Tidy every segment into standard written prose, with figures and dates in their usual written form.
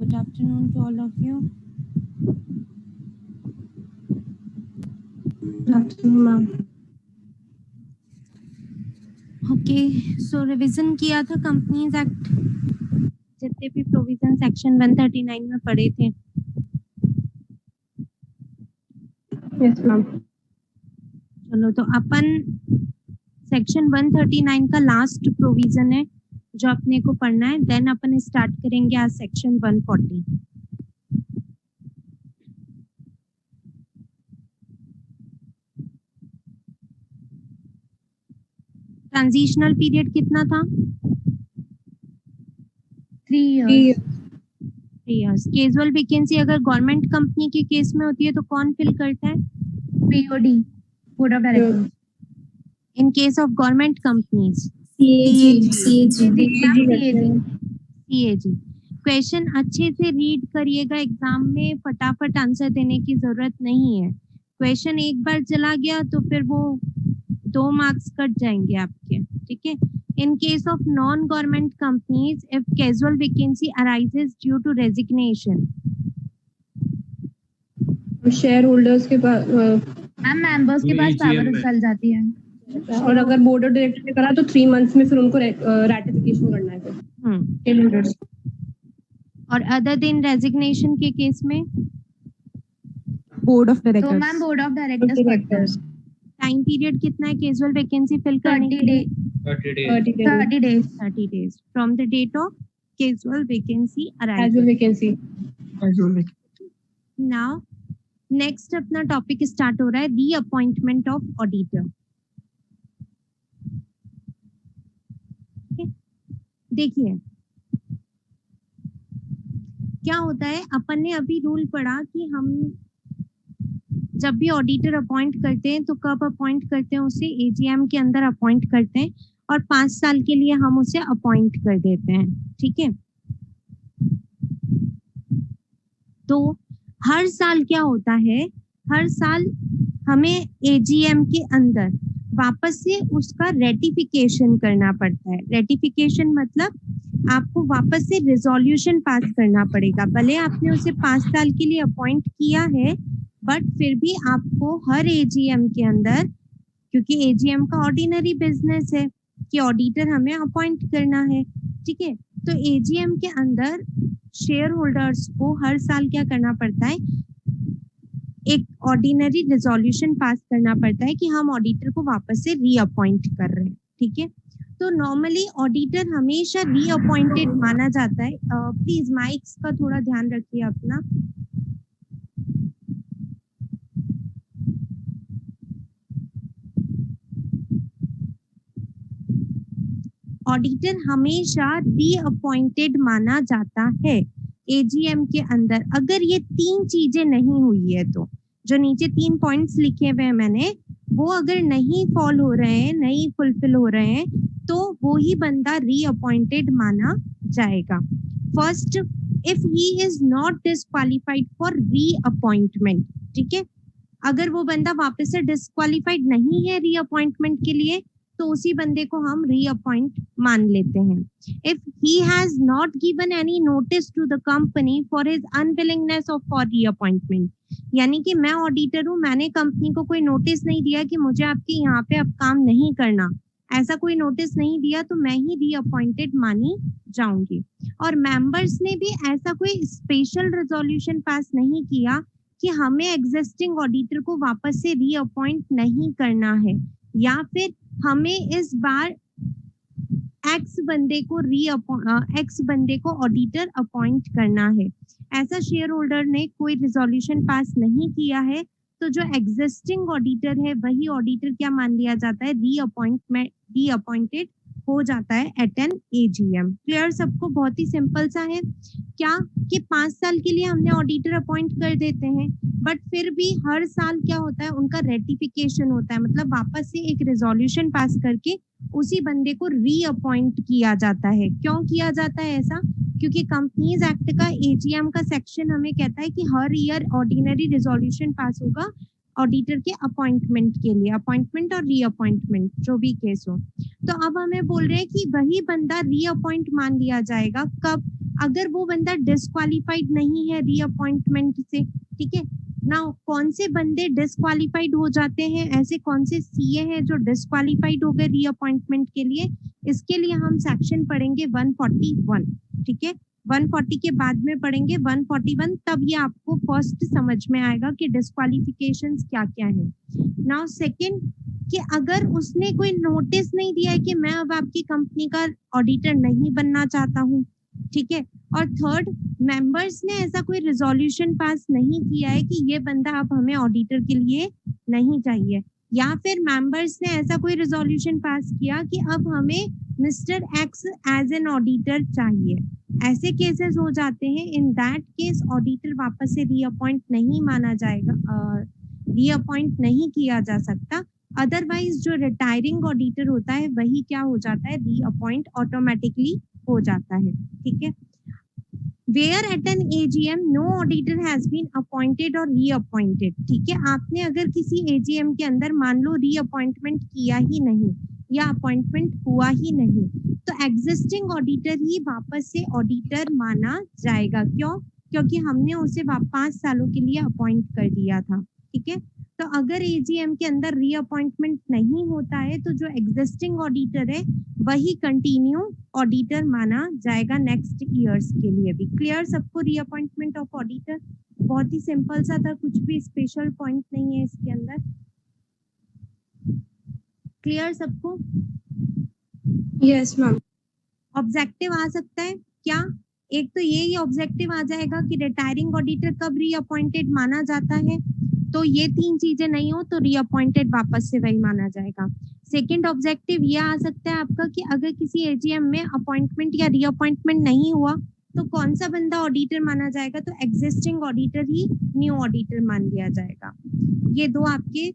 Good afternoon to all of you. Good afternoon, ma'am. Okay, so revision किया था companies act, जितने भी provision section 139 में पढ़े थे. Yes, ma'am. चलो तो अपन सेक्शन 139 का लास्ट प्रोविजन है जो अपने को पढ़ना है. देन अपन स्टार्ट करेंगे आज सेक्शन 140. ट्रांजिशनल पीरियड कितना था? 3 years. 3 years. कैजुअल वैकेंसी अगर गवर्नमेंट कंपनी के केस में होती है तो कौन फिल करता है? BOD, Board of Directors. In case of government companies CAG. Question अच्छे से रीड करिएगा, एग्जाम में फटाफट आंसर देने की जरूरत नहीं है. क्वेश्चन एक बार चला गया तो फिर वो 2 मार्क्स कट जाएंगे आपके. ठीक है. In case of non government companies if casual vacancy arises due to resignation, share holders के पास मेंबर्स के पास पावर चल जाती है. और अगर बोर्ड ऑफ डायरेक्टर ने करा तो 3 months में फिर उनको रैटिफिकेशन करना है. Share holders. और अदर देन रेजिग्नेशन के केस में बोर्ड ऑफ तो directors. Ma'am board of directors time period कितना है कैजुअल वैकेंसी फिल करने के लिए? 30 days. 30 days from the date of casual vacancy Casual arrival. vacancy. Now next अपना टॉपिक स्टार्ट हो रहा है रीअपॉइंटमेंट ऑफ ऑडिटर. देखिए क्या होता है, अपन ने अभी रूल पढ़ा कि हम जब भी ऑडिटर अपॉइंट करते हैं तो कब अपॉइंट करते हैं, उसे एजीएम के अंदर अपॉइंट करते हैं और 5 साल के लिए हम उसे अपॉइंट कर देते हैं. ठीक है. तो हर साल क्या होता है, हर साल हमें एजीएम के अंदर वापस से उसका रेटिफिकेशन करना पड़ता है. रेटिफिकेशन मतलब आपको वापस से रिजोल्यूशन पास करना पड़ेगा. भले आपने उसे 5 साल के लिए अपॉइंट किया है बट फिर भी आपको हर एजीएम के अंदर, क्योंकि एजीएम का ऑर्डिनरी बिजनेस है कि ऑडिटर हमें अपॉइंट करना है. ठीक है. तो एजीएम के अंदर शेयर होल्डर्स को हर साल क्या करना पड़ता है, एक ऑर्डिनरी रिजोल्यूशन पास करना पड़ता है कि हम ऑडिटर को वापस से रीअपॉइंट कर रहे हैं. ठीक है. तो नॉर्मली ऑडिटर हमेशा रीअपॉइंटेड माना जाता है. प्लीज माइक्स का थोड़ा ध्यान रखिए अपना. ऑडिटर हमेशा रीअपॉइंटेड माना जाता है एजीएम के अंदर अगर ये 3 चीजें नहीं हुई है तो. जो नीचे 3 पॉइंट्स लिखे हुए हैं मैंने, वो अगर नहीं फॉल हो रहे हैं, नहीं फुलफिल हो रहे हैं तो वो ही बंदा रीअपॉइंटेड माना जाएगा. First, if he is not disqualified for reappointment. ठीक है. अगर वो बंदा वापस से डिस्क्वालिफाइड नहीं है रीअपॉइंटमेंट के लिए तो उसी बंदे को हम रीअपॉइंट मान लेते हैं. If he has not given any notice to the company for his unwillingness of for reappointment, यानी कि मैं ऑडिटर हूँ, मैंने कंपनी को कोई नोटिस नहीं दिया कि मुझे आपके यहाँ पे अब काम नहीं करना, ऐसा कोई नोटिस नहीं दिया तो मैं ही रीअपॉइंटेड मानी जाऊंगी. और मेंबर्स ने भी ऐसा कोई स्पेशल रेजोल्यूशन पास नहीं किया कि हमें एग्जिस्टिंग ऑडिटर को वापस से रीअपॉइंट नहीं करना है या फिर हमें इस बार एक्स बंदे को ऑडिटर अपॉइंट करना है. ऐसा शेयर होल्डर ने कोई रिजोल्यूशन पास नहीं किया है तो जो एग्जिस्टिंग ऑडिटर है वही ऑडिटर क्या मान लिया जाता है, रीअपॉइंटेड हो जाता है एट एन एजीएम. क्लियर सबको? बहुत ही सिंपल सा है. क्या कि 5 साल के लिए हमने ऑडिटर अपॉइंट कर देते हैं बट फिर भी हर साल क्या होता है, उनका रेटिफिकेशन होता है, मतलब वापस से एक रिजोल्यूशन पास करके उसी बंदे को रीअपॉइंट किया जाता है. क्यों किया जाता है ऐसा? क्योंकि कंपनीज एक्ट का एजीएम का सेक्शन हमें कहता है कि हर ईयर ऑर्डिनरी रिजोल्यूशन पास होगा ऑडिटर के अपॉइंटमेंट के लिए, अपॉइंटमेंट और रीअपॉइंटमेंट जो भी केस हो. तो अब हमें बोल रहे हैं कि वही बंदा रीअपॉइंट मान लिया जाएगा कब, अगर वो बंदा डिस्क्वालिफाइड नहीं है रीअपॉइंटमेंट से, ठीक है। नाउ कौन से बंदे डिस्क्वालिफाइड हो जाते हैं, ऐसे कौन से सीए हैं जो डिस्क्वालिफाइड हो गए रीअपॉइंटमेंट के लिए, इसके लिए हम सेक्शन पढ़ेंगे 141, ठीक है। 140 के बाद में पढ़ेंगे 141, तब ये आपको फर्स्ट समझ में आएगा कि डिस्क्वालिफिकेशंस क्या क्या है। नाउ सेकंड, कि अगर उसने कोई नोटिस नहीं दिया है कि मैं अब आपकी कंपनी का ऑडिटर नहीं बनना चाहता हूँ, ठीक है। और थर्ड, मेंबर्स ने ऐसा कोई रिजोल्यूशन पास नहीं किया है कि ये बंदा अब हमें ऑडिटर के लिए नहीं चाहिए, या फिर मेंबर्स ने ऐसा कोई रिजोल्यूशन पास किया कि अब हमें mister X as an auditor चाहिए। ऐसे केसेस हो जाते हैं, इन दैट केस ऑडिटर वापस से रीअपॉइंट नहीं माना जाएगा, रीअपॉइंट नहीं किया जा सकता। अदरवाइज जो रिटायरिंग ऑडिटर होता है वही क्या हो जाता है, रीअपॉइंट ऑटोमेटिकली हो जाता है, ठीक है। Where at an AGM no auditor has been appointed or reappointed, ठीक है। आपने अगर किसी AGM के अंदर मान लो रीअपॉइंटमेंट किया ही नहीं या अपॉइंटमेंट हुआ ही नहीं, तो एग्जिस्टिंग ऑडिटर ही वापस से ऑडिटर माना जाएगा। क्यों? क्योंकि हमने उसे 5 सालों के लिए अपॉइंट कर दिया था, ठीक है। तो अगर एजीएम के अंदर रीअपॉइंटमेंट नहीं होता है तो जो एग्जिस्टिंग ऑडिटर है वही कंटिन्यू ऑडिटर माना जाएगा नेक्स्ट ईयर्स के लिए भी। क्लियर सबको? रीअपॉइंटमेंट ऑफ ऑडिटर बहुत ही सिंपल सा था, कुछ भी स्पेशल पॉइंट नहीं है इसके अंदर। क्लियर सबको? Yes ma'am. ऑब्जेक्टिव आ सकता है क्या? एक तो ये ही ऑब्जेक्टिव आ जाएगा कि रिटायरिंग ऑडिटर कब रीअपॉइंटेड माना जाता है, तो ये 3 चीजें नहीं हो तो रीअपॉइंटेड वापस से वही माना जाएगा। सेकंड ऑब्जेक्टिव ये आ सकता है आपका कि अगर किसी एजीएम में अपॉइंटमेंट या रीअपॉइंटमेंट नहीं हुआ तो कौन सा बंदा ऑडिटर माना जाएगा, तो एग्जिस्टिंग ऑडिटर ही न्यू ऑडिटर मान लिया जाएगा। ये 2 आपके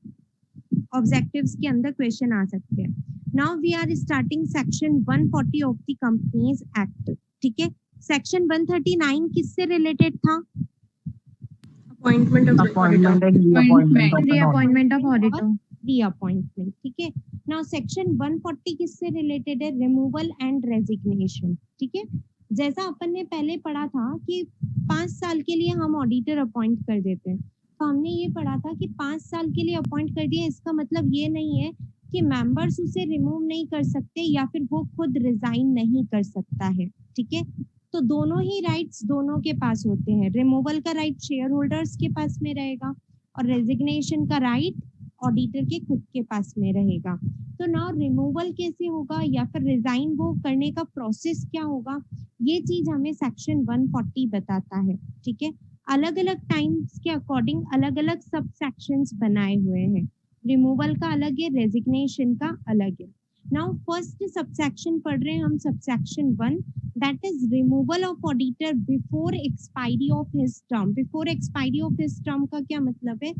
ऑब्जेक्टिव्स के अंदर क्वेश्चन आ सकते हैं। Now we are starting section 140 of the companies act, ठीक है। सेक्शन 139 किससे रिलेटेड था? अपॉइंटमेंट ऑफ ऑडिटर, रीअपॉइंटमेंट, ठीक है। नाउ सेक्शन 140 किससे रिलेटेड है? रिमूवल एंड रेजिग्नेशन, ठीक है। जैसा अपन ने पहले पढ़ा था कि 5 साल के लिए हम ऑडिटर अपॉइंट कर देते हैं, तो हमने ये पढ़ा था कि 5 साल के लिए अपॉइंट कर दिए, इसका मतलब ये नहीं है कि मेंबर्स उसे रिमूव नहीं कर सकते या फिर वो खुद रिजाइन नहीं कर सकता है, ठीक है। तो दोनों ही राइट्स दोनों के पास होते हैं। रिमूवल का राइट शेयर होल्डर्स के पास में रहेगा और रेजिग्नेशन का राइट ऑडिटर के खुद के पास में रहेगा। तो नाउ रिमूवल कैसे होगा या फिर रिजाइन वो करने का प्रोसेस क्या होगा, ये चीज हमें सेक्शन 140 बताता है, ठीक है। अलग अलग टाइम्स के अकॉर्डिंग अलग अलग सब सेक्शंस बनाए हुए हैं। रिमूवल का अलग है, रेजिग्नेशन का अलग है। नाउ फर्स्ट सबसेक्शन पढ़ रहे हैं हम, subsection 1, that is removal of auditor before expiry of his term. Before expiry of his term का क्या मतलब है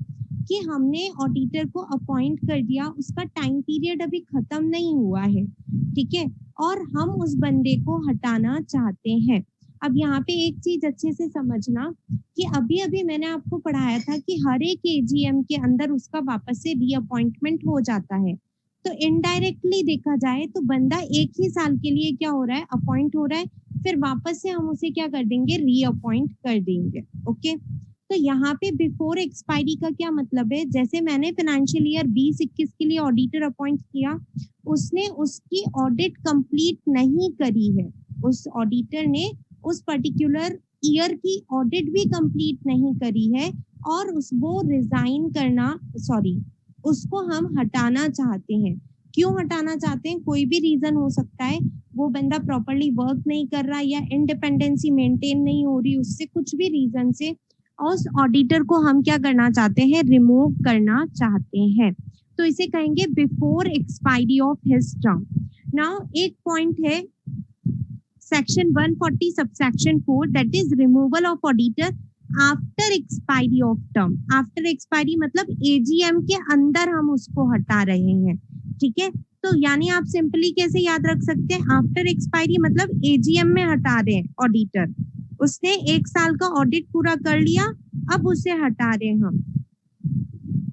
कि हमने ऑडिटर को अपॉइंट कर दिया, उसका टाइम पीरियड अभी खत्म नहीं हुआ है, ठीक है, और हम उस बंदे को हटाना चाहते हैं। अब यहाँ पे एक चीज अच्छे से समझना कि अभी अभी मैंने आपको पढ़ाया था कि हर एक एजीएम के अंदर उसका वापस से रीअपॉइंटमेंट हो जाता है। तो इनडायरेक्टली देखा जाए तो बंदा एक ही साल के लिए क्या हो रहा है, अपॉइंट हो रहा है, फिर वापस से हम उसे क्या कर देंगे, रीअपॉइंट कर देंगे। ओके, तो यहाँ पे बिफोर एक्सपायरी का क्या मतलब है, जैसे मैंने फाइनेंशियल ईयर 2021 के लिए ऑडिटर अपॉइंट किया, उसने उसकी ऑडिट कंप्लीट नहीं करी है, उस ऑडिटर ने उस पर्टिकुलर ईयर की ऑडिट भी कंप्लीट नहीं करी है और वो रिजाइन करना, सॉरी, उसको हम हटाना चाहते हैं। क्यों हटाना चाहते हैं? कोई भी रीजन हो सकता है, वो बंदा प्रॉपरली वर्क नहीं कर रहा या इंडिपेंडेंसी मेंटेन नहीं हो रही, उससे कुछ भी रीजन से उस ऑडिटर को हम क्या करना चाहते हैं, रिमूव करना चाहते हैं। तो इसे कहेंगे before expiry of his term. Now एक पॉइंट है section 140 subsection 4, that is removal of auditor after expiry of term. After expiry मतलब एजीएम के अंदर हम उसको हटा रहे हैं, ठीक है। तो यानी आप सिंपली कैसे याद रख सकते हैं, आफ्टर एक्सपायरी मतलब एजीएम में हटा रहे हैं ऑडिटर, उसने 1 साल का ऑडिट पूरा कर लिया, अब उसे हटा रहे हैं हम।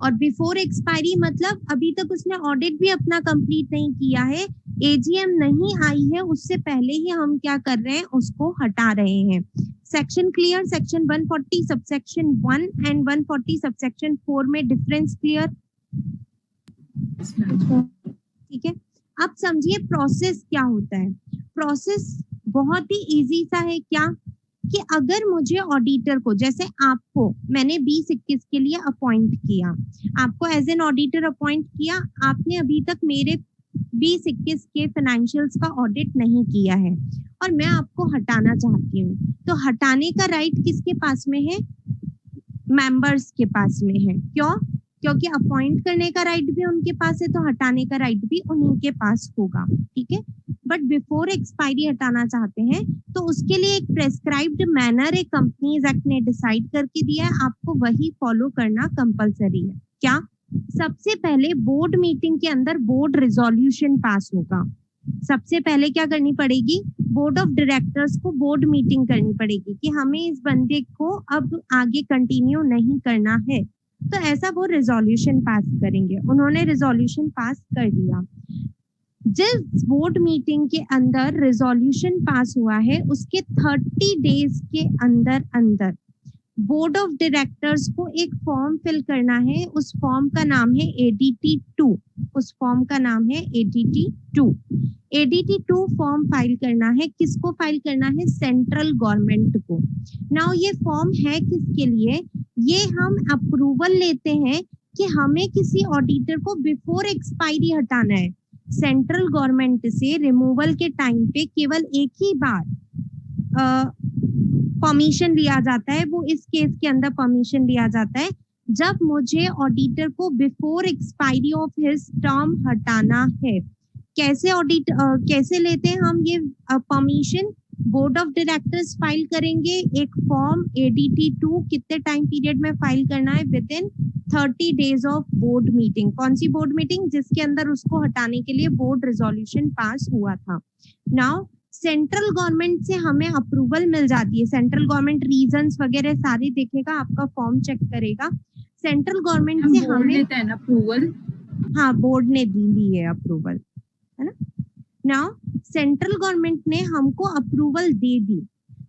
और बिफोर एक्सपायरी मतलब अभी तक उसने ऑडिट भी अपना कंप्लीट नहीं किया है, एजीएम नहीं आई है उससे पहले ही हम क्या कर रहे हैं, उसको हटा रहे हैं। Section clear? Section 140 subsection 1 and 140 subsection 4 में डिफरेंस क्लियर? ठीक है, अब समझिए प्रोसेस क्या होता है। प्रोसेस बहुत ही इजी सा है। क्या कि अगर मुझे ऑडिटर को, जैसे आपको मैंने 2021 के लिए अपॉइंट किया, आपको एज एन ऑडिटर अपॉइंट किया, आपने अभी तक मेरे 2021 के फाइनेंशियल्स का ऑडिट नहीं किया है और मैं आपको हटाना चाहती हूँ, तो हटाने का राइट किसके पास में है? मेंबर्स के पास में है। क्यों? क्योंकि अपॉइंट करने का राइट भी उनके पास है, तो हटाने का राइट भी उन्हीं के पास होगा। ठीक है, बट बिफोर एक्सपायरी हटाना चाहते हैं तो उसके लिए एक प्रेस्क्राइब्ड मैनर एक कंपनीज एक्ट ने डिसाइड करके दिया है, आपको वही फॉलो करना कंपलसरी है। क्या? सबसे पहले बोर्ड मीटिंग के अंदर बोर्ड रिजोल्यूशन पास होगा। सबसे पहले क्या करनी पड़ेगी? बोर्ड ऑफ डायरेक्टर्स को बोर्ड मीटिंग करनी पड़ेगी कि हमें इस बंदे को अब आगे कंटिन्यू नहीं करना है, तो ऐसा वो रिजोल्यूशन पास करेंगे। उन्होंने रिजोल्यूशन पास कर दिया। जिस बोर्ड मीटिंग के अंदर रिजोल्यूशन पास हुआ है उसके 30 डेज के अंदर अंदर बोर्ड ऑफ डायरेक्टर्स को एक फॉर्म फिल करना है। उस फॉर्म का नाम है ADT2। उस फॉर्म का नाम है ADT2। ADT2 फॉर्म फाइल करना है। किसको फाइल करना है? सेंट्रल गवर्नमेंट को। नाउ ये फॉर्म है किसके लिए? ये हम अप्रूवल लेते हैं कि हमें किसी ऑडिटर को बिफोर एक्सपायरी हटाना है। सेंट्रल गवर्नमेंट से रिमूवल के टाइम पे केवल एक ही बार परमिशन लिया जाता है, वो इस केस के अंदर परमिशन लिया जाता है जब मुझे ऑडिटर को before expiry of his term हटाना है। कैसे लेते हैं हम ये permission? Board of directors file करेंगे एक फॉर्म ADT2। कितने टाइम पीरियड में फाइल करना है? With in 30 days of board meeting. कौन सी बोर्ड मीटिंग? जिसके अंदर उसको हटाने के लिए बोर्ड रिजोल्यूशन पास हुआ था। नाउ सेंट्रल गवर्नमेंट से हमें अप्रूवल मिल जाती है। सेंट्रल गवर्नमेंट रीजंस वगैरह सारे देखेगा, आपका फॉर्म चेक करेगा। सेंट्रल गवर्नमेंट से हमें अप्रूवल, हाँ बोर्ड ने दी है अप्रूवल, है ना। नाउ सेंट्रल गवर्नमेंट ने हमको अप्रूवल दे दी,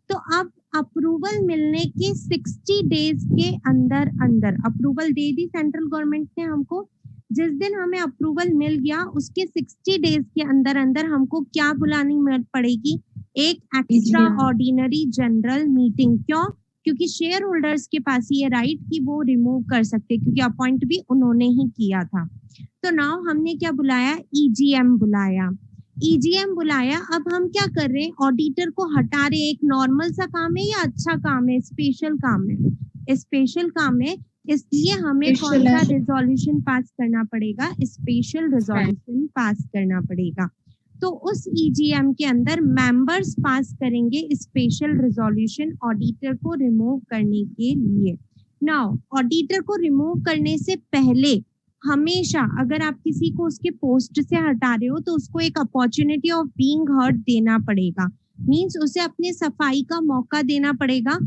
तो अब अप्रूवल मिलने के 60 डेज के अंदर अंदर approval they the central government ने हमको। जिस दिन हमें अप्रूवल मिल गया उसके 60 डेज के अंदर अंदर हमको क्या बुलानी पड़ेगी? एक एक्स्ट्रा ऑर्डिनरी जनरल मीटिंग। क्यों? क्योंकि शेयर होल्डर्स के पास ये राइट कि वो रिमूव कर सकते, क्योंकि अपॉइंट भी उन्होंने ही किया था। तो नाउ हमने क्या बुलाया? EGM बुलाया। EGM बुलाया। अब हम क्या कर रहे हैं? ऑडिटर को हटा रहे। एक नॉर्मल सा काम है या अच्छा काम है? स्पेशल काम है। स्पेशल काम है, इसलिए हमें कौन सा रिजोल्यूशन पास करना पड़ेगा? स्पेशल रिजोल्यूशन पास करना पड़ेगा। तो उस EGM के अंदर मेंबर्स पास करेंगे स्पेशल रिजोल्यूशन ऑडिटर को रिमूव करने के लिए। नाउ ऑडिटर को रिमूव करने से पहले हमेशा अगर आप किसी को उसके पोस्ट से हटा रहे हो तो उसको एक अपॉर्चुनिटी ऑफ बीइंग हर्ड देना पड़ेगा। मींस उसे अपने सफाई का मौका देना पड़ेगा।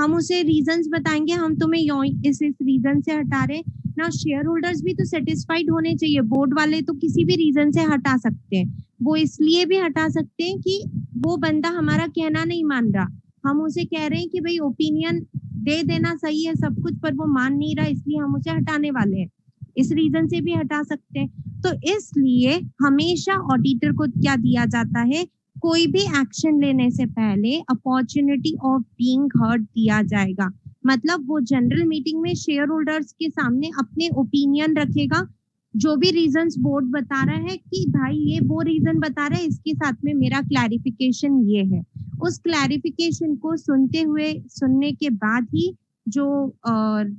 हम उसे रीजंस बताएंगे, हम तुम्हें इस रीजन से हटा रहे ना। शेयर होल्डर्स भी तो सेटिस्फाइड होने चाहिए। बोर्ड वाले तो किसी भी रीजन से हटा सकते हैं। वो इसलिए भी हटा सकते हैं कि वो बंदा हमारा कहना नहीं मान रहा, हम उसे कह रहे हैं कि भाई ओपिनियन दे देना सही है सब कुछ, पर वो मान नहीं रहा, इसलिए हम उसे हटाने वाले हैं। इस रीजन से भी हटा सकते हैं। तो इसलिए हमेशा ऑडिटर को क्या दिया जाता है? कोई भी एक्शन लेने से पहले अपॉर्चुनिटी ऑफ बीइंग हर्ड दिया जाएगा। मतलब वो जनरल मीटिंग में शेयर होल्डर्स के सामने अपने ओपिनियन रखेगा, जो भी रीजंस बोर्ड बता रहा है कि भाई ये वो रीजन बता रहा है, इसके साथ में मेरा क्लैरिफिकेशन ये है। उस क्लैरिफिकेशन को सुनने के बाद ही जो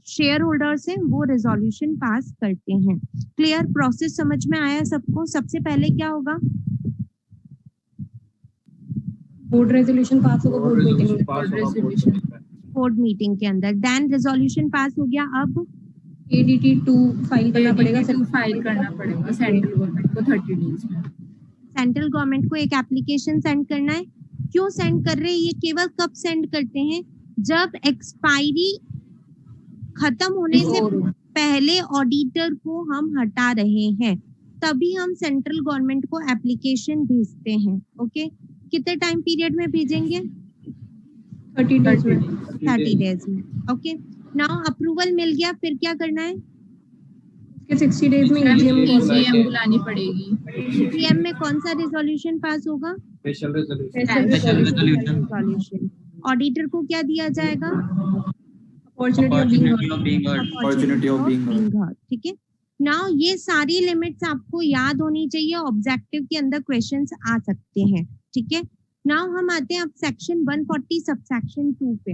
शेयर होल्डर्स हैं वो रिजोल्यूशन पास करते हैं। क्लियर? प्रोसेस समझ में आया सबको? सबसे पहले क्या होगा? बोर्ड रेजोल्यूशन पास होगा बोर्ड मीटिंग के अंदर। देन रिजोल्यूशन पास हो गया। अब ADT2 फाइल करना पड़ेगा। सेंट्रल गवर्नमेंट को 30 डेज में। सेंट्रल गवर्नमेंट को एक एप्लीकेशन सेंड करना है। क्यों सेंड कर रहे हैं? ये केवल कब सेंड करते हैं? जब एक्सपायरी खत्म होने से पहले ऑडिटर को हम हटा रहे हैं तभी हम सेंट्रल गवर्नमेंट को एप्लीकेशन भेजते हैं। ओके, कितने टाइम पीरियड में भेजेंगे? 30 days में। 30 डेज में। ओके, नाउ अप्रूवल मिल गया, फिर क्या करना है? उसके 60 days में EGM बुलानी पड़ेगी। EGM में कौन सा रिजोल्यूशन पास होगा? Special resolution. ऑडिटर को क्या दिया जाएगा? opportunity of being heard। Opportunity of being heard। ठीक है, नाउ ये सारी लिमिट्स आपको याद होनी चाहिए, ऑब्जेक्टिव के अंदर क्वेश्चंस आ सकते हैं। ठीक है, नाउ हम आते हैं अब सेक्शन 140 सबसेक्शन 2 पे।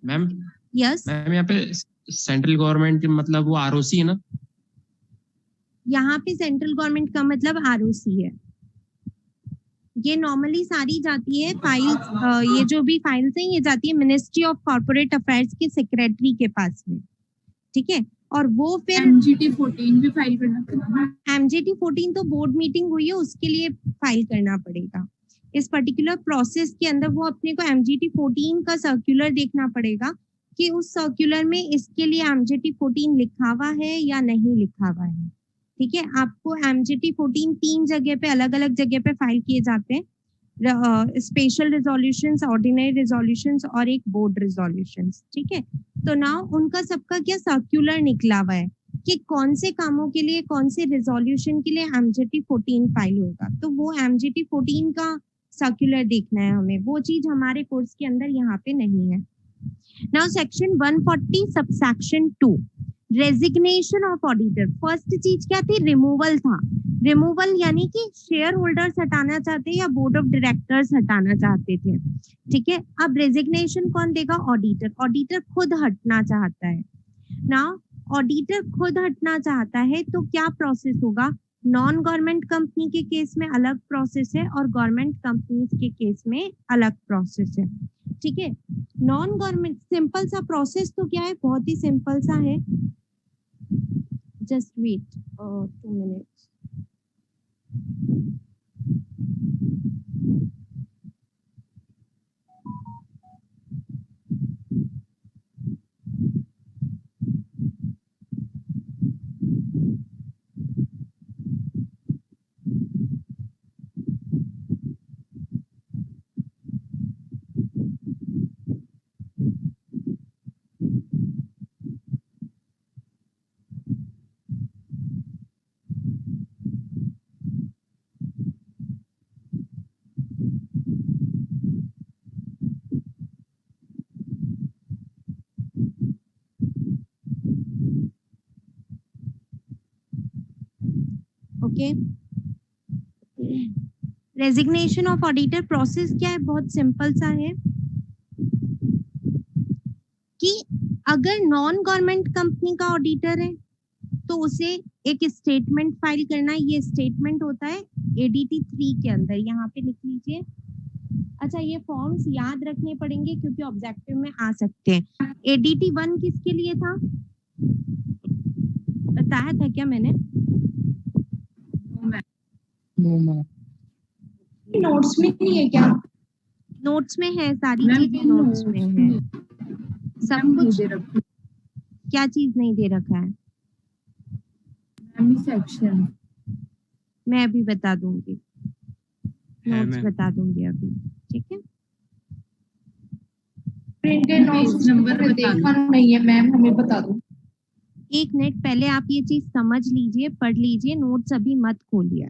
मैम यस, मैम यहाँ पे सेंट्रल गवर्नमेंट मतलब वो आरओसी है ना? यहाँ पे सेंट्रल गवर्नमेंट का मतलब आरओसी है। ये नॉर्मली सारी जाती है फाइल्स, ये जो भी फाइल्स हैं ये जाती है मिनिस्ट्री ऑफ कॉर्पोरेट अफेयर्स के सेक्रेटरी के पास में। ठीक है, और वो फिर MGT 14 भी फाइल करना पड़ेगा। MGT 14 तो बोर्ड मीटिंग हुई है, उसके लिए फाइल करना पड़ेगा। इस पर्टिकुलर प्रोसेस के अंदर वो अपने को MGT 14 का सर्कुलर देखना पड़ेगा कि उस सर्कुलर में इसके लिए MGT 14 लिखा हुआ है या नहीं लिखा हुआ है। ठीक है, आपको MGT 14 3 जगह पे, अलग अलग जगह पे फाइल किए जाते हैं, स्पेशल रिजोल्यूशंस, ऑर्डिनरी रिजोल्यूशंस और एक बोर्ड रिजोल्यूशंस। ठीक है, तो नाउ उनका सबका क्या सर्कुलर निकला हुआ है कि कौन से कामों के लिए, कौन से रिजोल्यूशन के लिए MGT 14 फाइल होगा, तो वो MGT 14 का सर्कुलर देखना है हमें। वो चीज हमारे कोर्स के अंदर यहाँ पे नहीं है। Now section 140 subsection 2, resignation of auditor. First चीज क्या थी? रिमूवल था। रिमूवल यानी कि शेयर होल्डर्स हटाना चाहते या बोर्ड ऑफ डायरेक्टर्स हटाना चाहते थे। ठीक है, अब रेजिग्नेशन कौन देगा? ऑडिटर। ऑडिटर खुद हटना चाहता है। नाउ ऑडिटर खुद हटना चाहता है तो क्या प्रोसेस होगा? नॉन गवर्नमेंट कंपनी के केस में अलग प्रोसेस है और गवर्नमेंट कंपनीज के केस में अलग प्रोसेस है। ठीक है, नॉन गवर्नमेंट सिंपल सा प्रोसेस तो क्या है? बहुत ही सिंपल सा है। Just wait 2 minutes. Okay, resignation of auditor process क्या है? बहुत सिंपल सा है कि अगर नॉन गवर्नमेंट कंपनी का ऑडिटर है तो उसे एक स्टेटमेंट फाइल करना है। ये स्टेटमेंट होता है ADT 3 के अंदर, यहाँ पे लिख लीजिए। अच्छा, ये फॉर्म्स याद रखने पड़ेंगे क्योंकि ऑब्जेक्टिव में आ सकते हैं। ADT 1 किसके लिए था? बताया था क्या मैंने? नोट्स में नहीं है क्या? नोट्स में है, सारी चीजें नोट्स में है, सब कुछ। क्या चीज नहीं दे रखा है? सेक्शन मैं अभी बता दूंगी, नोट्स बता दूंगी अभी। ठीक है, प्रिंटेड नोट्स नंबर देखा नहीं है मैम, हमें बता दो। एक मिनट पहले आप ये चीज समझ लीजिए, पढ़ लीजिए, नोट्स अभी मत खोलिए,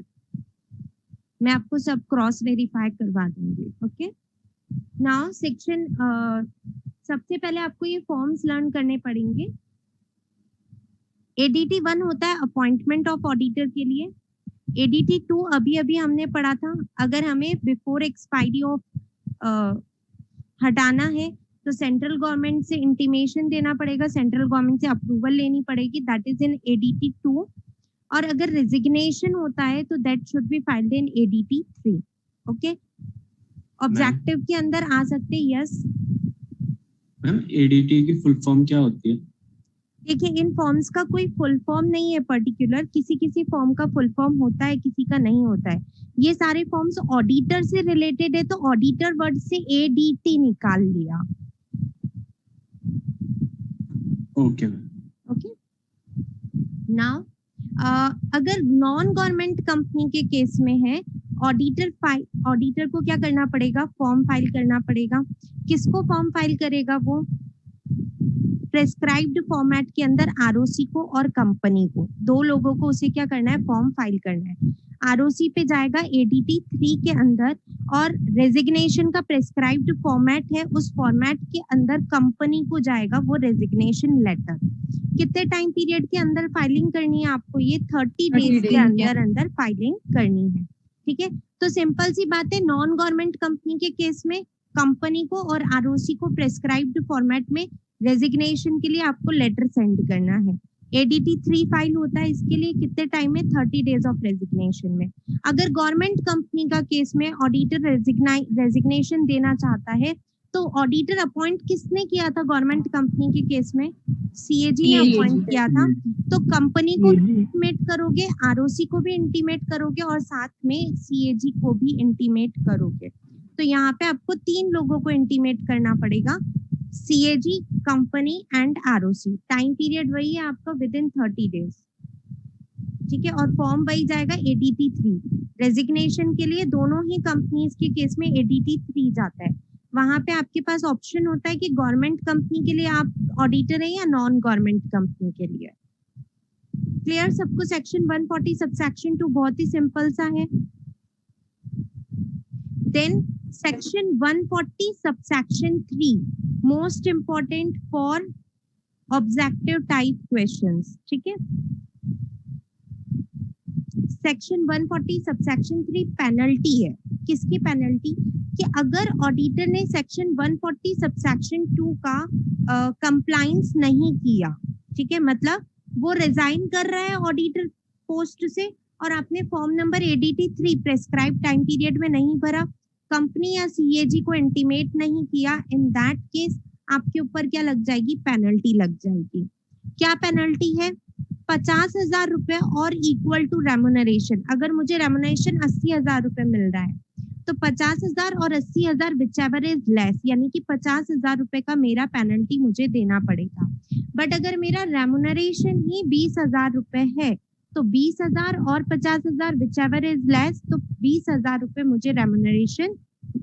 मैं आपको सब क्रॉस वेरीफाई करवा दूंगी। ओके, नाउ सेक्शन, सबसे पहले आपको ये फॉर्म्स लर्न करने पड़ेंगे। ADT 1 होता है अपॉइंटमेंट ऑफ ऑडिटर के लिए। ADT 2 अभी अभी हमने पढ़ा था, अगर हमें बिफोर एक्सपायरी ऑफ हटाना है तो सेंट्रल गवर्नमेंट से इंटीमेशन देना पड़ेगा, सेंट्रल गवर्नमेंट से अप्रूवल लेनी पड़ेगी, दैट इज इन ADT 2। और अगर रेजिग्नेशन होता है तो that should be filed in ADT 3। Okay, objective के अंदर आ सकते। यस मैम, ADT की फुल फॉर्म क्या होती है? देखिए, इन फॉर्म्स का कोई फुल फॉर्म नहीं है पर्टिकुलर, किसी किसी फॉर्म का फुल फॉर्म होता है, किसी का नहीं होता है। ये सारे फॉर्म्स ऑडिटर से रिलेटेड है तो ऑडिटर वर्ड से ADT निकाल लिया। ओके ओके, नाउ अगर नॉन गवर्नमेंट कंपनी के केस में है, ऑडिटर को क्या करना पड़ेगा, फॉर्म फाइल करना पड़ेगा। किसको फॉर्म फाइल करेगा वो, प्रेस्क्राइब्ड फॉर्मेट के अंदर आरओसी को और कंपनी को, दो लोगों को उसे क्या करना है, फॉर्म फाइल करना है। आरओसी पे जाएगा एडीटी 3 के अंदर, और रेजिग्नेशन का प्रेस्क्राइब्ड फॉर्मेट है, उस फॉर्मेट के अंदर कंपनी को जाएगा वो रेजिग्नेशन लेटर। कितने टाइम पीरियड के अंदर फाइलिंग करनी है आपको, ये 30 डेज के अंदर फाइलिंग करनी है। ठीक है, तो सिंपल सी बात है, नॉन गवर्नमेंट कंपनी के केस में कंपनी को और आरओसी को प्रेस्क्राइब्ड फॉर्मेट में रेजिग्नेशन के लिए आपको लेटर सेंड करना है। एडीटी 3 फाइल होता है इसके लिए कितने टाइम में, 30 डेज ऑफ रेजिग्नेशन में। अगर गवर्नमेंट कंपनी का केस में ऑडिटर रेजिग्नेशन देना चाहता है, तो ऑडिटर अपॉइंट किसने किया था गवर्नमेंट कंपनी के केस में, सीएजी ने अपॉइंट किया था। तो कंपनी को इंटीमेट करोगे, आरओसी को भी इंटीमेट करोगे, और साथ में सीएजी को भी इंटीमेट करोगे। तो यहाँ पे आपको 3 लोगों को इंटीमेट करना पड़ेगा, CAG, company and ROC. Time period वही है आपका, विद इन 30 डेज। ठीक है, और फॉर्म वही जाएगा एडीटी 3। रेजिग्नेशन के लिए दोनों ही कंपनीज के केस में एडीटी 3 जाता है। वहां पे आपके पास ऑप्शन होता है कि गवर्नमेंट कंपनी के लिए आप ऑडिटर है या नॉन गवर्नमेंट कंपनी के लिए। क्लियर सबको? सेक्शन 140 सबसेक्शन 2 बहुत ही सिंपल सा है। Then section 140 subsection 3 most important for objective type questions. ठीक है, सेक्शन 140 सबसेक्शन 3 पेनल्टी है। किसकी पेनल्टी? कि अगर ऑडिटर ने सेक्शन 140 सबसेक्शन 2 का कंप्लायंस नहीं किया, ठीक है, मतलब वो रिजाइन कर रहा है ऑडिटर पोस्ट से, और आपने form number ADT 3 prescribe time period में नहीं भरा, कंपनी या सीएजी को इंटीमेट नहीं किया, इन दैट केस आपके ऊपर क्या लग जाएगी, पेनल्टी लग जाएगी। क्या पेनल्टी है? 50,000 रुपए और इक्वल टू रेमुनरेशन। अगर मुझे रेमुनरेशन 80,000 रुपए मिल रहा है, तो 50,000 और 80,000 विच एवर इज लेस, यानी कि 50,000 रुपए का मेरा पेनल्टी मुझे देना पड़ेगा। बट अगर मेरा रेमुनरेशन ही 20,000 रुपए है, तो 20,000 और 50,000 विच एवर इज लेस, तो 20,000 रुपए मुझे रेमुनरेशन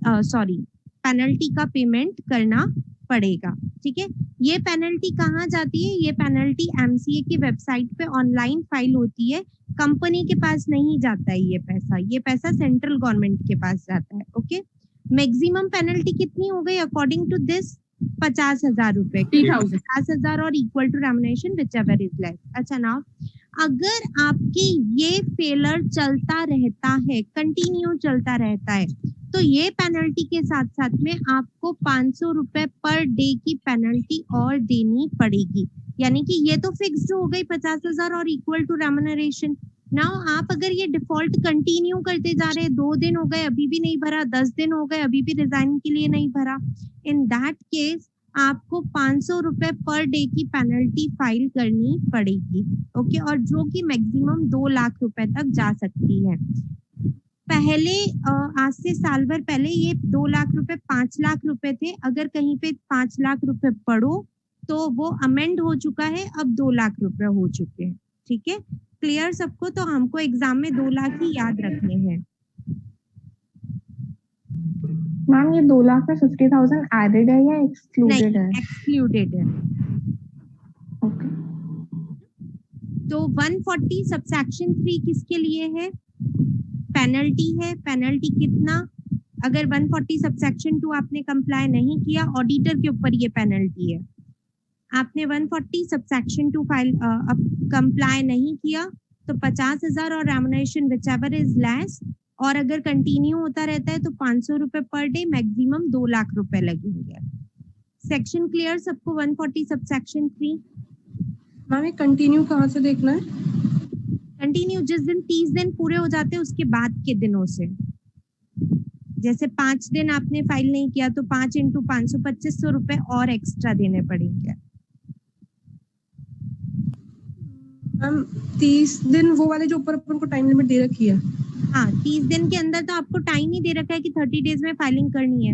पेनल्टी का पेमेंट करना पड़ेगा। ठीक है, ये पेनल्टी कहाँ जाती है? ये पेनल्टी एमसीए की वेबसाइट पे ऑनलाइन फाइल होती है, कंपनी के पास नहीं जाता है ये पैसा सेंट्रल गवर्नमेंट के पास जाता है। ओके, मैक्सिमम पेनल्टी कितनी हो गई अकॉर्डिंग टू दिस? 50,000 रुपए, 50,000 और equal to remuneration whichever is less. अच्छा, नाउ अगर आपकी ये फेलर चलता रहता है, कंटिन्यू चलता रहता है, तो ये पेनल्टी के साथ साथ में आपको 500 रुपए पर डे की पेनल्टी और देनी पड़ेगी। यानी कि ये तो फिक्स्ड हो गई 50,000 और इक्वल टू रेमुनरेशन। नाउ आप अगर ये डिफॉल्ट कंटिन्यू करते जा रहे हैं, 2 दिन हो गए अभी भी नहीं भरा, 10 दिन हो गए अभी भी रिजाइन के लिए नहीं भरा, इन दैट केस आपको 500 रुपए पर डे की पेनल्टी फाइल करनी पड़ेगी। ओके, और जो कि मैक्सिमम 2 लाख रुपए तक जा सकती है। पहले आज से साल भर पहले ये 2 लाख रुपए 5 लाख रुपए थे। अगर कहीं पे 5 लाख रुपए पढ़ो तो वो अमेंड हो चुका है, अब 2 लाख रुपए हो चुके हैं। ठीक है, क्लियर सबको? तो हमको एग्जाम में 2 लाख ही याद रखने हैं। मैम, ये 2 लाख में 50,000 एडेड है या एक्सक्लूडेड है? एक्सक्लूडेड है। ओके, तो 140 सबसेक्शन 3 किसके लिए है? पेनल्टी है। पेनल्टी कितना? अगर 140 सबसेक्शन 2 आपने कंप्लाई नहीं किया, ऑडिटर के ऊपर ये पेनल्टी है। आपने 140 सबसेक्शन 2 फाइल कंप्लाई नहीं किया तो 50,000 और remuneration whichever is less, और अगर कंटिन्यू होता रहता है तो 500 रुपए पर डे, मैक्सिमम 2 लाख रुपए लगेंगे। सेक्शन क्लियर सबको? 140 सबसेक्शन 3। मैम, ये कंटिन्यू कहाँ से देखना है? कंटिन्यू जिस दिन 30 दिन पूरे हो जाते हैं उसके बाद के दिनों से। जैसे 5 दिन आपने फाइल नहीं किया तो 5 × 500 2500 रुपए और एक्स्ट्रा देने पड़ेंगे। मैम, 30 दिन वो वाले जो ऊपर अपन को टाइम लिमिट दे रखी है? हाँ, 30 दिन के अंदर तो आपको टाइम ही दे रखा है कि 30 डेज में फाइलिंग करनी है।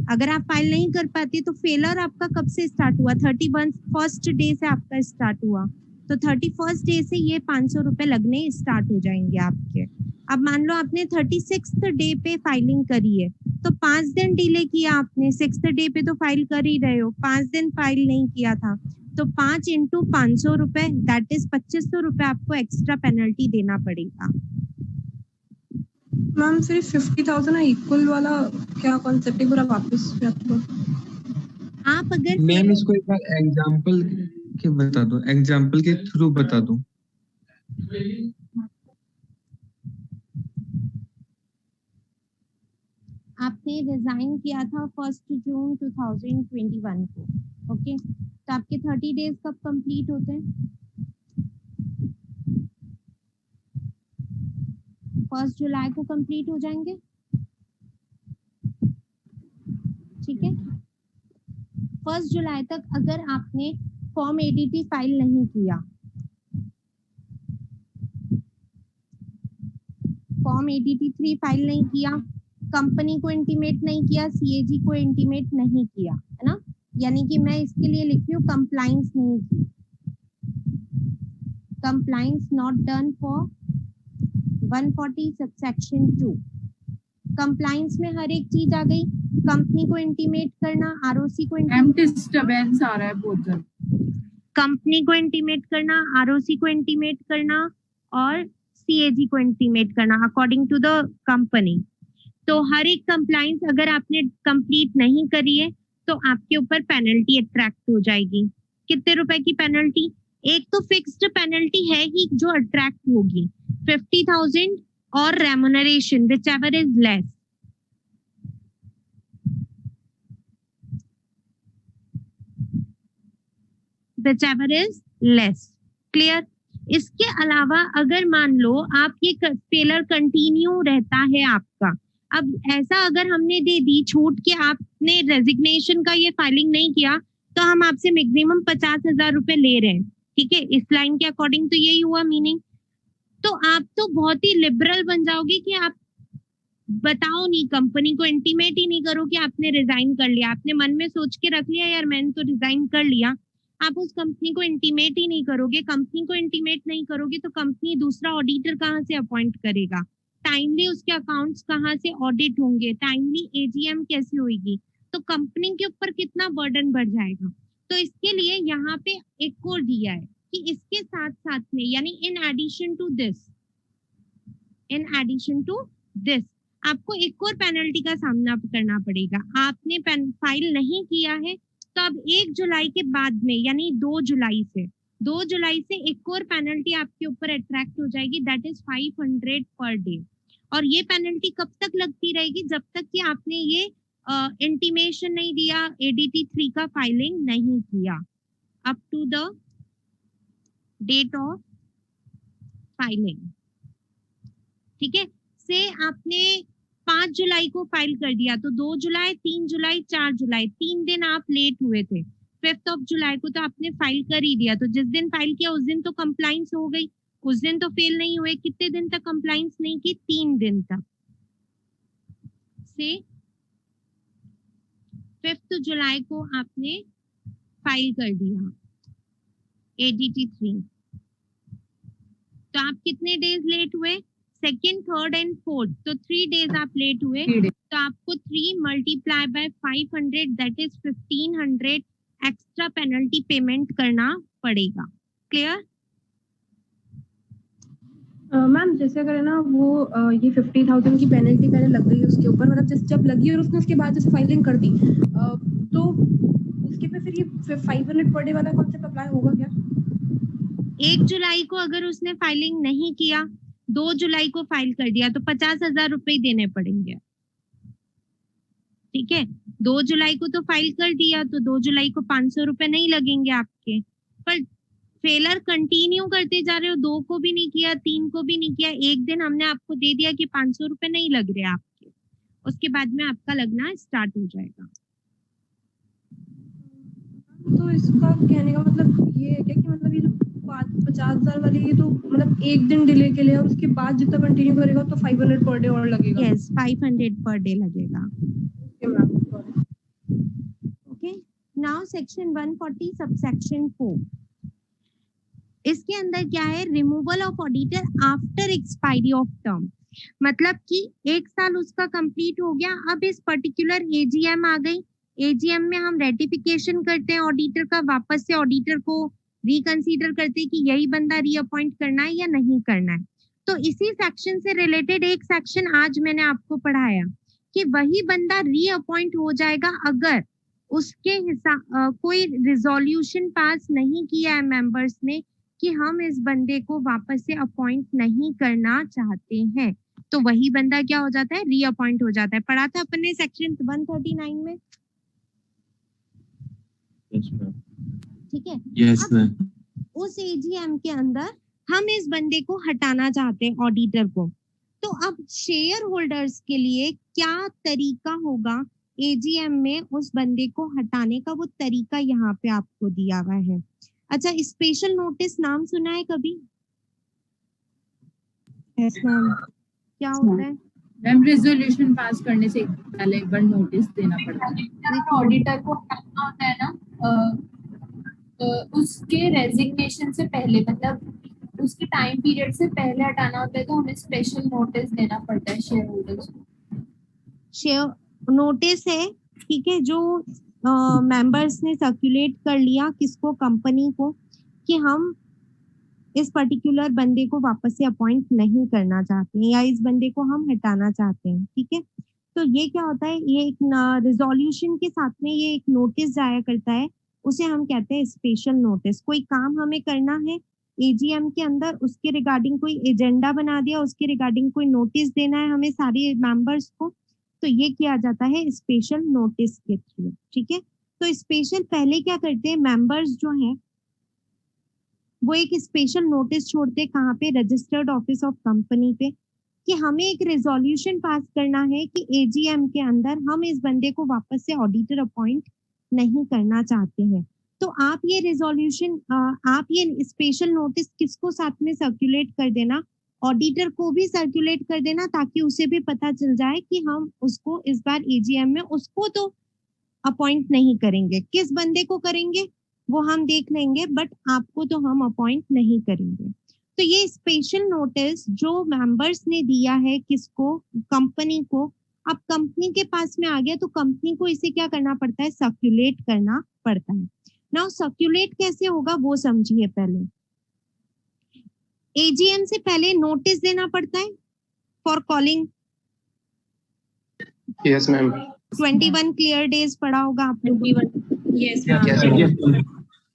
अगर आप फाइल नहीं कर पाते तो फेलर आपका कब से स्टार्ट हुआ? 31st डे से आपका स्टार्ट हुआ। तो 31st डे से ये 500 रुपए लगने स्टार्ट हो जाएंगे आपके। अब मान लो आपने 36th डे पे फाइलिंग करी है, तो 5 दिन डिले किया आपने, 6th डे पे तो फाइल कर ही रहे हो, 5 दिन फाइल नहीं किया था, तो 5 इंटू 500 रुपए दैट इज 2500 रुपए आपको एक्स्ट्रा पेनल्टी देना पड़ेगा। मैम फिर 50,000 इक्वल वाला क्या कॉन्सेप्ट है पूरा वापस आप अगर मैम इसको एक बार एग्जांपल के बता दो, एग्जांपल के थ्रू बता दो। आपने रिजाइन किया था 1 जून 2021 को, ओके, तो आपके 30 डेज कब कंप्लीट होते हैं? 1 जुलाई को कंप्लीट हो जाएंगे, ठीक है। 1 जुलाई तक अगर आपने फॉर्म एडीटी फाइल नहीं किया, फॉर्म एडीटी 3 फाइल नहीं किया, कंपनी को इंटीमेट नहीं किया, सीएजी को इंटीमेट नहीं किया, है ना, यानी कि मैं इसके लिए लिख रही हूँ कंप्लाइंस नहीं की, compliance not done for 140 subsection 2। Compliance में हर एक चीज आ गई, कंपनी को इंटीमेट करना, आरओसी को डिस्टर्बेंस आ रहा है बहुत ज्यादा, कंपनी को इंटीमेट करना, आरओसी को इंटीमेट करना और सीएजी को इंटीमेट करना अकॉर्डिंग टू द कंपनी। तो हर एक कंप्लाइंस अगर आपने कंप्लीट नहीं करी है तो आपके ऊपर पेनल्टी अट्रैक्ट हो जाएगी। कितने रुपए की पेनल्टी? एक तो फिक्स्ड पेनल्टी है ही जो अट्रैक्ट होगी 50,000 और remuneration whichever is less. whichever is less, clear. इसके अलावा अगर मान लो आप ये फेलर कंटिन्यू रहता है आपका, अब ऐसा अगर हमने दे दी छूट के आपने रेजिग्नेशन का ये फाइलिंग नहीं किया तो हम आपसे मैक्सिमम 50,000 रुपए ले रहे हैं, ठीक है, इस लाइन के अकॉर्डिंग तो यही हुआ मीनिंग। तो आप तो बहुत ही लिबरल बन जाओगे कि आप बताओ नहीं, कंपनी को इंटीमेट ही नहीं करो कि आपने रिजाइन कर लिया, आपने मन में सोच के रख लिया यार मैंने तो रिजाइन कर लिया, आप उस कंपनी को इंटीमेट ही नहीं करोगे। कंपनी को इंटीमेट नहीं करोगे तो कंपनी दूसरा ऑडिटर कहाँ से अपॉइंट करेगा, टाइमली उसके अकाउंट्स कहाँ से ऑडिट होंगे, टाइमली एजीएम कैसे होगी, तो कंपनी के ऊपर कितना बर्डन बढ़ जाएगा। तो इसके लिए यहाँ पे एक और दिया है कि इसके साथ साथ में यानी इन एडिशन टू दिस आपको एक और पेनल्टी का सामना करना पड़ेगा। आपने फाइल नहीं किया है तो अब 1 जुलाई के बाद में यानी 2 जुलाई से एक और पेनल्टी आपके ऊपर अट्रैक्ट हो जाएगी, दैट इज 500 पर डे। और ये पेनल्टी कब तक लगती रहेगी? जब तक कि आपने ये इंटीमेशन नहीं दिया, एडीटी 3 का फाइलिंग नहीं किया, up to the date of filing, ठीक है। से आपने 5 जुलाई को फाइल कर दिया तो 2 जुलाई, 3 जुलाई, 4 जुलाई 3 दिन आप लेट हुए थे, 5th ऑफ जुलाई को तो आपने फाइल कर ही दिया, तो जिस दिन फाइल किया उस दिन तो कंप्लाइंस हो गई, उस दिन तो फेल नहीं हुए। कितने दिन तक कंप्लाइंस नहीं की? 3 दिन तक, से 5th जुलाई को आपने फाइल कर दिया एडीटी 3, तो आप कितने डेज लेट हुए? 2nd, 3rd एंड 4th, तो 3 डेज आप लेट हुए, तो आपको 3 multiply by 500 that is 1500 extra penalty payment करना पड़ेगा। क्लियर? मैम जैसे अगर है ना वो ये 50,000 की पेनल्टी पहले लग गई उसके ऊपर, मतलब जब लगी और उसने उसके बाद जैसे फाइलिंग कर दी तो उसके पे फिर ये 500 पर डे वाला कॉन्सेप्ट अप्लाई होगा क्या? 1 जुलाई को अगर उसने फाइलिंग नहीं किया, 2 जुलाई को फाइल कर दिया तो 50,000 रुपए देने पड़ेंगे, ठीक है। 2 जुलाई को तो फाइल कर दिया तो 2 जुलाई को 500 रुपए नहीं लगेंगे आपके, पर फेलर कंटिन्यू करते जा रहे हो, 2 को भी नहीं किया, 3 को भी नहीं किया, एक दिन हमने आपको दे दिया कि 500 रुपए नहीं लग रहे आपके, उसके बाद में आपका लगना स्टार्ट हो जाएगा। तो इसका कहने का मतलब ये है क्या कि मतलब ये जो 50,000 वाली ये तो मतलब एक दिन डिले के लिए और उसके बाद जितना कंटिन्यू करेगा तो 500 पर डे और लगेगा? यस, 500 पर डे लगेगा। ओके, नाउ सेक्शन 140 सबसेक्शन 4, इसके अंदर क्या है, removal of auditor after expiry of term, मतलब कि 1 साल उसका कंप्लीट हो गया, अब इस पर्टिकुलर एजीएम आ गई, एजीएम में हम रेटिफिकेशन करते हैं ऑडिटर का, वापस से ऑडिटर को रिकंसीडर करते हैं कि यही बंदा रीअपॉइंट करना है या नहीं करना है। तो इसी सेक्शन से रिलेटेड एक सेक्शन आज मैंने आपको पढ़ाया कि वही बंदा रीअपॉइंट हो जाएगा अगर उसके हिसाब कोई रिजोल्यूशन पास नहीं किया है मेंबर्स ने कि हम इस बंदे को वापस से अपॉइंट नहीं करना चाहते हैं, तो वही बंदा क्या हो जाता है, रीअपॉइंट हो जाता है। पढ़ा था अपन ने सेक्शन 139 में, ठीक है। Yes ma'am. उस एजीएम के अंदर हम इस बंदे को हटाना चाहते हैं, ऑडिटर को, तो अब शेयर होल्डर्स के लिए क्या तरीका होगा एजीएम में उस बंदे को हटाने का, वो तरीका यहाँ पे आपको दिया हुआ है। अच्छा, स्पेशल नोटिस नाम सुना है कभी? Yes ma'am. क्या होता है मैम? रेजोल्यूशन पास करने से पहले एक बार नोटिस देना पड़ता है। ऑडिटर को हटाना होता है ना, उसके रेजिग्नेशन से पहले, मतलब उसके टाइम पीरियड से पहले हटाना होता है, तो हमें स्पेशल नोटिस देना पड़ता है शेयर होल्डर्स को। शेयर नोटिस है, ठीक है, जो मेंबर्स ने सर्कुलेट कर लिया किसको, कंपनी को, कि हम इस पर्टिकुलर बंदे को वापस से अपॉइंट नहीं करना चाहते हैं या इस बंदे को हम हटाना चाहते हैं, ठीक है। तो ये क्या होता है, ये एक रिजोल्यूशन के साथ में ये एक नोटिस जाया करता है, उसे हम कहते हैं स्पेशल नोटिस। कोई काम हमें करना है एजीएम के अंदर, उसके रिगार्डिंग कोई एजेंडा बना दिया, उसके रिगार्डिंग कोई नोटिस देना है हमें सारे मेंबर्स को, तो ये किया जाता है स्पेशल नोटिस के थ्रू, ठीक है। तो स्पेशल पहले क्या करते हैं, मेंबर्स जो हैं वो एक स्पेशल नोटिस छोड़ते हैं, कहाँ पे, रजिस्टर्ड ऑफिस ऑफ कंपनी पे, कि हमें एक रेजोल्यूशन पास करना है कि एजीएम के अंदर हम इस बंदे को वापस से ऑडिटर अपॉइंट नहीं करना चाहते हैं। तो आप ये रेजोल्यूशन, आप ये स्पेशल नोटिस किसको साथ में सर्कुलेट कर देना, ऑडिटर को भी सर्कुलेट कर देना, ताकि उसे भी पता चल जाए कि हम उसको इस बार एजीएम में उसको तो अपॉइंट नहीं करेंगे, किस बंदे को करेंगे वो हम देख लेंगे, बट आपको तो हम अपॉइंट नहीं करेंगे। तो ये स्पेशल नोटिस जो मेंबर्स ने दिया है किसको, कंपनी को, अब कंपनी के पास में आ गया तो कंपनी को इसे क्या करना पड़ता है, सर्कुलेट करना पड़ता है। नाउ सर्कुलेट कैसे होगा वो समझिए। पहले एजीएम से पहले नोटिस देना पड़ता है for calling. Yes ma'am. 21 clear days पढ़ा होगा आप लोगों ने। यस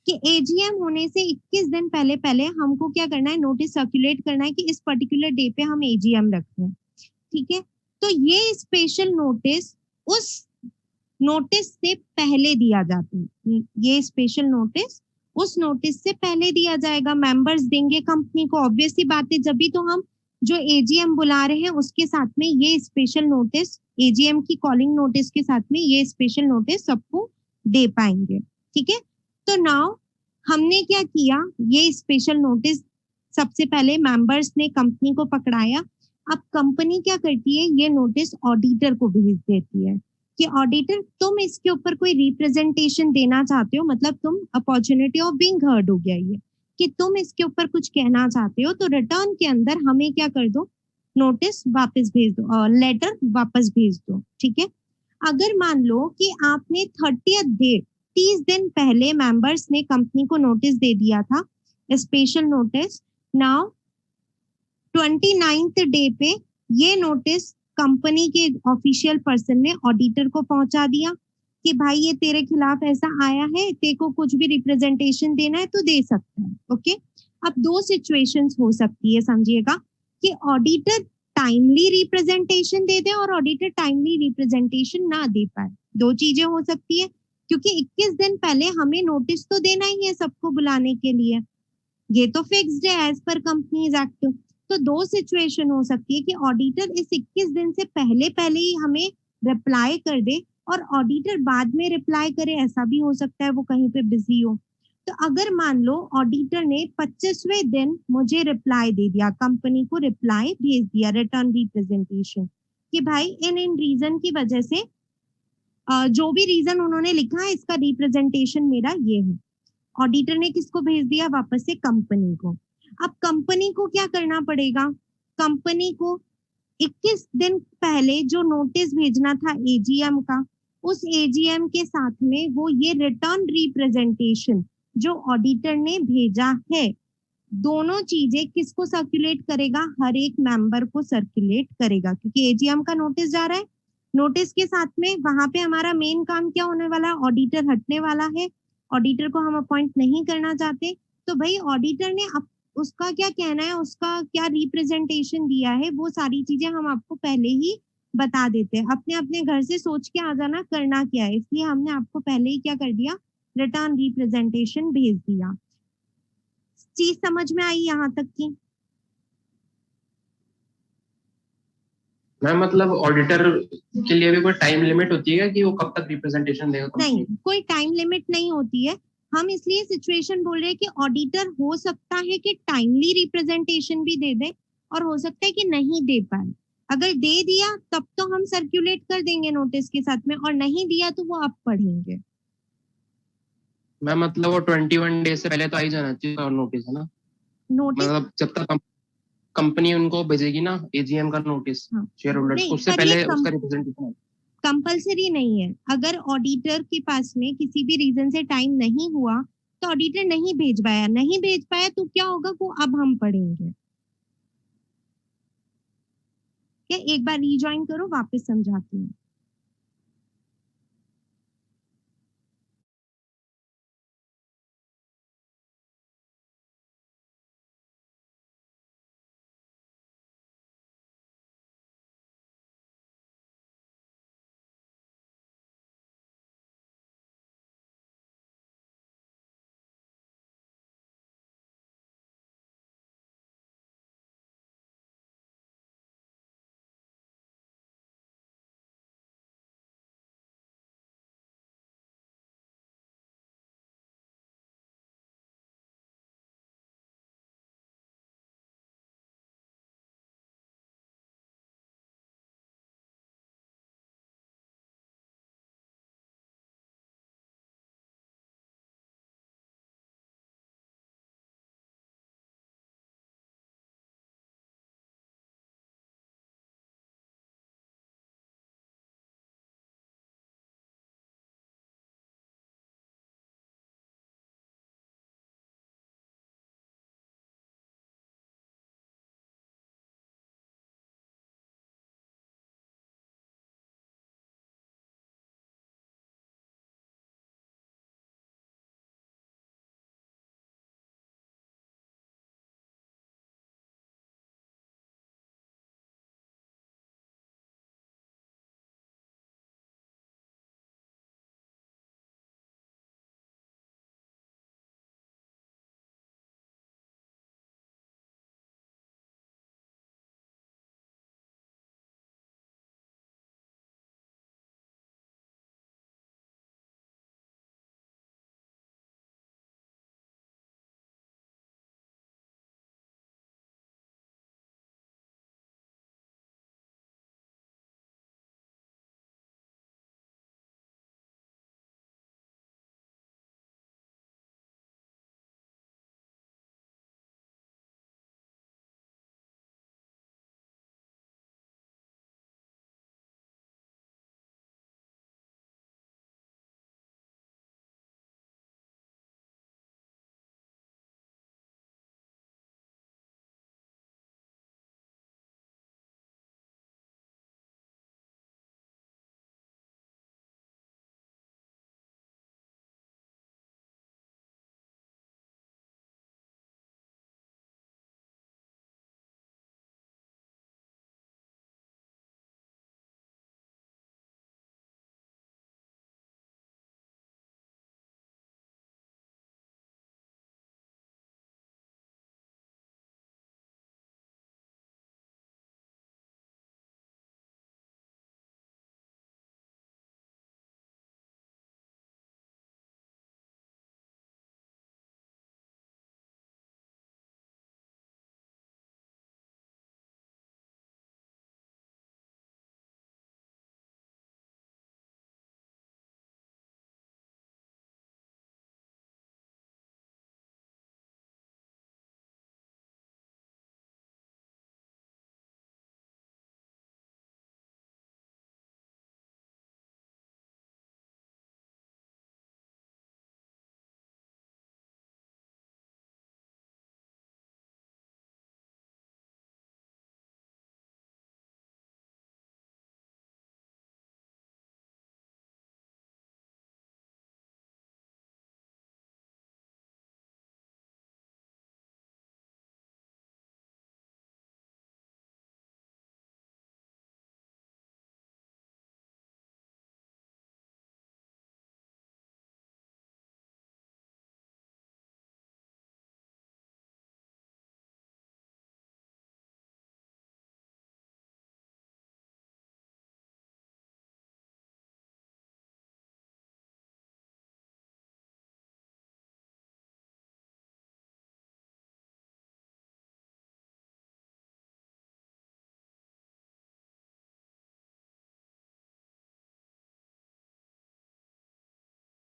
कि एजीएम होने से 21 दिन पहले पहले हमको क्या करना है, नोटिस सर्कुलेट करना है कि इस पर्टिकुलर डे पे हम एजीएम रखते हैं, ठीक है। तो ये स्पेशल नोटिस उस नोटिस से पहले दिया जाता है, ये स्पेशल नोटिस उस नोटिस से पहले दिया जाएगा, मेंबर्स देंगे कंपनी को, ऑब्वियस सी बात है, जब भी तो हम जो एजीएम बुला रहे हैं उसके साथ में ये स्पेशल नोटिस, एजीएम की कॉलिंग नोटिस के साथ में ये स्पेशल नोटिस सबको दे पाएंगे, ठीक है। तो नाउ हमने क्या किया, ये स्पेशल नोटिस सबसे पहले मेंबर्स ने कंपनी को पकड़ाया, अब कंपनी क्या करती है, ये नोटिस ऑडिटर को भेज देती है कि ऑडिटर तुम इसके ऊपर कोई रिप्रेजेंटेशन देना चाहते हो, मतलब तुम अपॉर्चुनिटी ऑफ बीइंग हर्ड हो गया ये कि तुम इसके ऊपर कुछ कहना चाहते हो, तो रिटर्न के अंदर हमें क्या कर दो, नोटिस वापस भेज दो, लेटर वापस भेज दो, ठीक है। अगर मान लो कि आपने 30th डेट 30 दिन पहले मेंबर्स ने कंपनी को नोटिस दे दिया था, special notice, now 29th day पे ये नोटिस कंपनी के ऑफिशियल पर्सन ने ऑडिटर को पहुंचा दिया कि भाई ये तेरे खिलाफ ऐसा आया है, तेरे को कुछ भी रिप्रेजेंटेशन देना है तो दे सकता है, ओके। अब दो सिचुएशंस हो सकती है, समझिएगा, कि ऑडिटर टाइमली रिप्रेजेंटेशन दे दे और ऑडिटर टाइमली रिप्रेजेंटेशन ना दे पाए, दो चीजें हो सकती है, क्योंकि 21 दिन पहले हमें नोटिस तो देना ही है सबको बुलाने के लिए, ये तो फिक्स्ड है एज पर कंपनीज एक्ट। तो दो सिचुएशन हो सकती है कि ऑडिटर इस 21 दिन से पहले पहले ही हमें रिप्लाई कर दे और ऑडिटर बाद में रिप्लाई करे, ऐसा भी हो सकता है वो कहीं पे बिजी हो। तो अगर मान लो ऑडिटर ने 25वें दिन मुझे रिप्लाई दे दिया, कंपनी को रिप्लाई भेज दिया, रिटर्न रिप्रेजेंटेशन, कि भाई इन रीजन की वजह से जो भी रीजन उन्होंने लिखा है इसका रिप्रेजेंटेशन मेरा ये है, ऑडिटर ने किसको भेज दिया? वापस से कंपनी को। अब कंपनी को क्या करना पड़ेगा? कंपनी को 21 दिन पहले जो नोटिस भेजना था एजीएम का, उस एजीएम के साथ में वो ये रिटर्न रिप्रेजेंटेशन जो ऑडिटर ने भेजा है, दोनों चीजें किसको सर्कुलेट करेगा? हर एक मेंबर को सर्कुलेट करेगा, क्योंकि एजीएम का नोटिस जा रहा है। नोटिस के साथ में वहां पे हमारा मेन काम क्या होने वाला? ऑडिटर हटने वाला है। ऑडिटर को हम अपॉइंट नहीं करना चाहते, तो भाई ऑडिटर ने उसका क्या कहना है, उसका क्या रिप्रेजेंटेशन दिया है, वो सारी चीजें हम आपको पहले ही बता देते हैं। अपने अपने घर से सोच के आ जाना करना क्या है, इसलिए हमने आपको पहले ही क्या कर दिया? रिटर्न रिप्रेजेंटेशन भेज दिया। चीज समझ में आई यहाँ तक की? मैम मतलब ऑडिटर के लिए भी कोई टाइम लिमिट होती है कि वो कब तक रिप्रेजेंटेशन देगा? नहीं, कोई टाइम लिमिट नहीं होती है। हम इसलिए सिचुएशन बोल रहे हैं कि ऑडिटर हो सकता है कि टाइमली रिप्रेजेंटेशन भी दे दे और हो सकता है कि नहीं दे पाए। अगर दे दिया तब तो हम सर्कुलेट कर देंगे नोटिस के साथ में, और नहीं दिया तो वो आप पढ़ेंगे। मैम मतलब वो 21 डेज से पहले तो आ ही जाना चाहिए नोटिस, है ना? नोटिस मतलब जब तक कंपनी उनको भेजेगी ना एजीएम का नोटिस हाँ। शेयर होल्डर्स, नहीं, उससे पर ये पहले उसका रिप्रेजेंटेशन कंपल्सरी नहीं है। अगर ऑडिटर के पास में किसी भी रीजन से टाइम नहीं हुआ तो ऑडिटर नहीं भेज पाया तो क्या होगा वो अब हम पढ़ेंगे। क्या एक बार रीजॉइन करो, वापस समझाती हूँ।